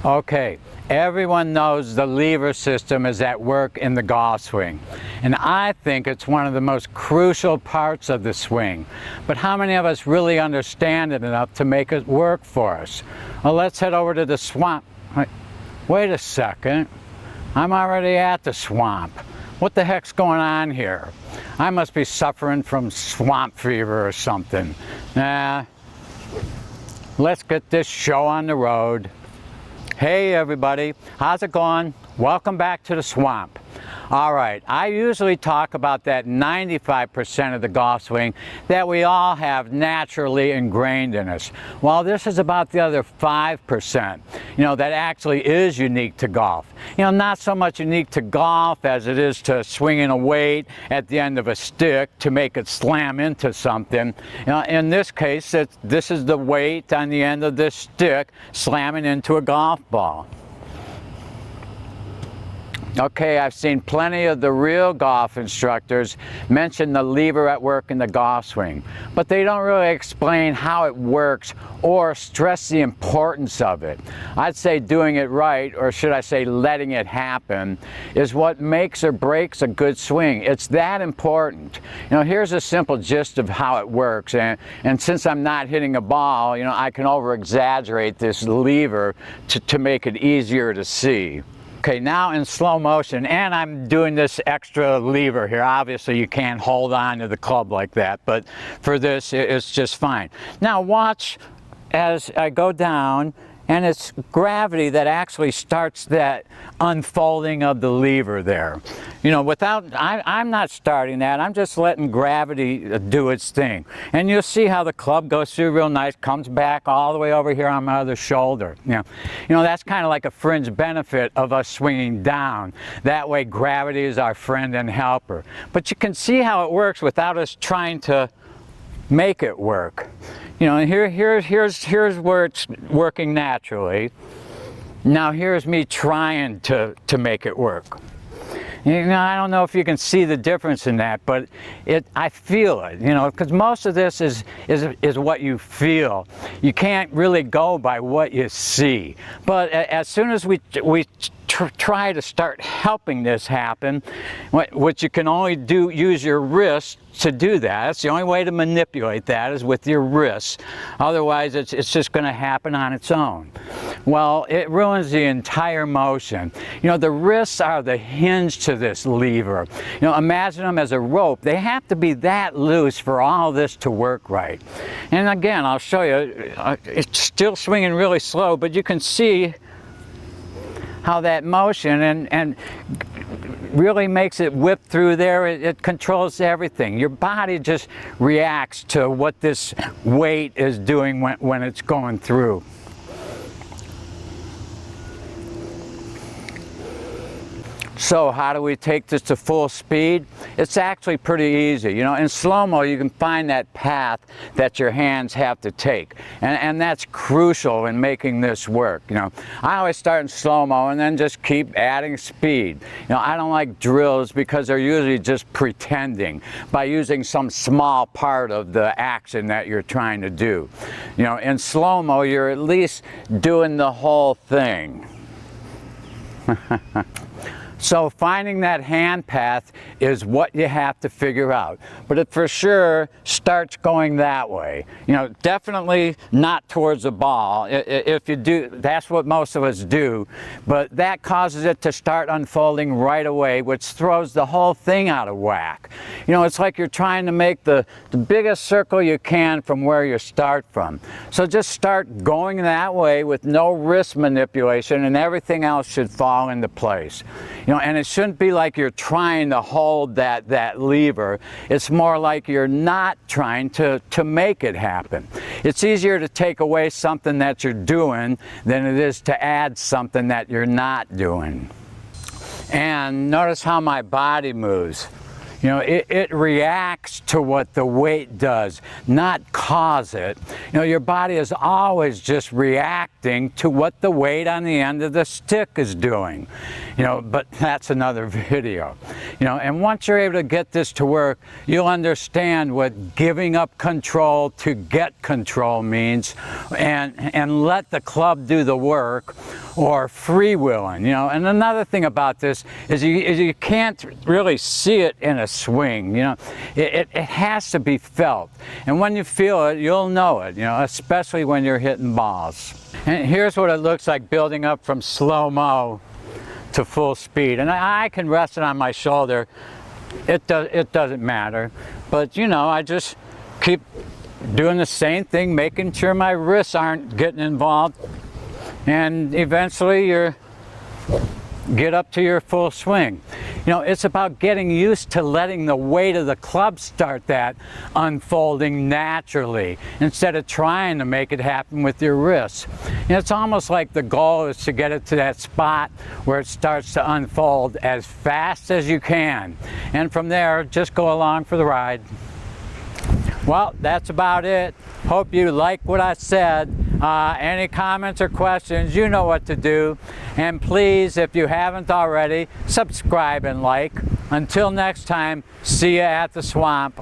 Okay, everyone knows the lever system is at work in the golf swing, and I think it's one of the most crucial parts of the swing. But how many of us really understand it enough to make it work for us? Well, let's head over to the swamp. Wait a second, I'm already at the swamp. What the heck's going on here? I must be suffering from swamp fever or something. Let's get this show on the road. Hey everybody, how's it going? Welcome back to the swamp. All right, I usually talk about that 95% of the golf swing that we all have naturally ingrained in us. Well, this is about the other 5%, that actually is unique to golf. Not so much unique to golf as it is to swinging a weight at the end of a stick to make it slam into something. In this case, this is the weight on the end of this stick slamming into a golf ball. Okay, I've seen plenty of the real golf instructors mention the lever at work in the golf swing, but they don't really explain how it works or stress the importance of it. I'd say doing it right, or should I say letting it happen, is what makes or breaks a good swing. It's that important. Here's a simple gist of how it works, and since I'm not hitting a ball, I can over-exaggerate this lever to make it easier to see. Okay, now in slow motion, and I'm doing this extra lever here. Obviously you can't hold on to the club like that, but for this it's just fine. Now watch as I go down, and it's gravity that actually starts that unfolding of the lever there. I'm not starting that, I'm just letting gravity do its thing. And you'll see how the club goes through real nice, comes back all the way over here on my other shoulder. That's kind of like a fringe benefit of us swinging down. That way gravity is our friend and helper. But you can see how it works without us trying to make it work. Here's where it's working naturally. Now here's me trying to make it work. I don't know if you can see the difference in that, but I feel it, because most of this is what you feel. You can't really go by what you see. But as soon as we try to start helping this happen, what you can only do, use your wrists to do that. That's the only way to manipulate that, is with your wrists. Otherwise it's just going to happen on its own. Well, it ruins the entire motion. The wrists are the hinge to this lever. Imagine them as a rope. They have to be that loose for all this to work right. And again, I'll show you, it's still swinging really slow, but you can see how that motion and really makes it whip through there. It controls everything. Your body just reacts to what this weight is doing when it's going through. So how do we take this to full speed? It's actually pretty easy. In slow-mo you can find that path that your hands have to take. And that's crucial in making this work. I always start in slow-mo and then just keep adding speed. I don't like drills because they're usually just pretending by using some small part of the action that you're trying to do. In slow-mo you're at least doing the whole thing. So finding that hand path is what you have to figure out. But it for sure starts going that way. Definitely not towards the ball. If you do, that's what most of us do. But that causes it to start unfolding right away, which throws the whole thing out of whack. It's like you're trying to make the biggest circle you can from where you start from. So just start going that way with no wrist manipulation, and everything else should fall into place. And it shouldn't be like you're trying to hold that lever. It's more like you're not trying to make it happen. It's easier to take away something that you're doing than it is to add something that you're not doing. And notice how my body moves. It reacts to what the weight does, not cause it. Your body is always just reacting to what the weight on the end of the stick is doing. But that's another video. And once you're able to get this to work, you'll understand what giving up control to get control means, and let the club do the work, or freewheeling. And another thing about this is you can't really see it in a swing. It has to be felt, and when you feel it, you'll know it. Especially when you're hitting balls. And here's what it looks like building up from slow-mo to full speed. And I can rest it on my shoulder. It doesn't matter. But I just keep doing the same thing, making sure my wrists aren't getting involved. And eventually you get up to your full swing. It's about getting used to letting the weight of the club start that unfolding naturally, instead of trying to make it happen with your wrists. It's almost like the goal is to get it to that spot where it starts to unfold as fast as you can. And from there, just go along for the ride. Well, that's about it. Hope you like what I said. Any comments or questions, you know what to do. And please, if you haven't already, subscribe and like. Until next time, see you at the swamp.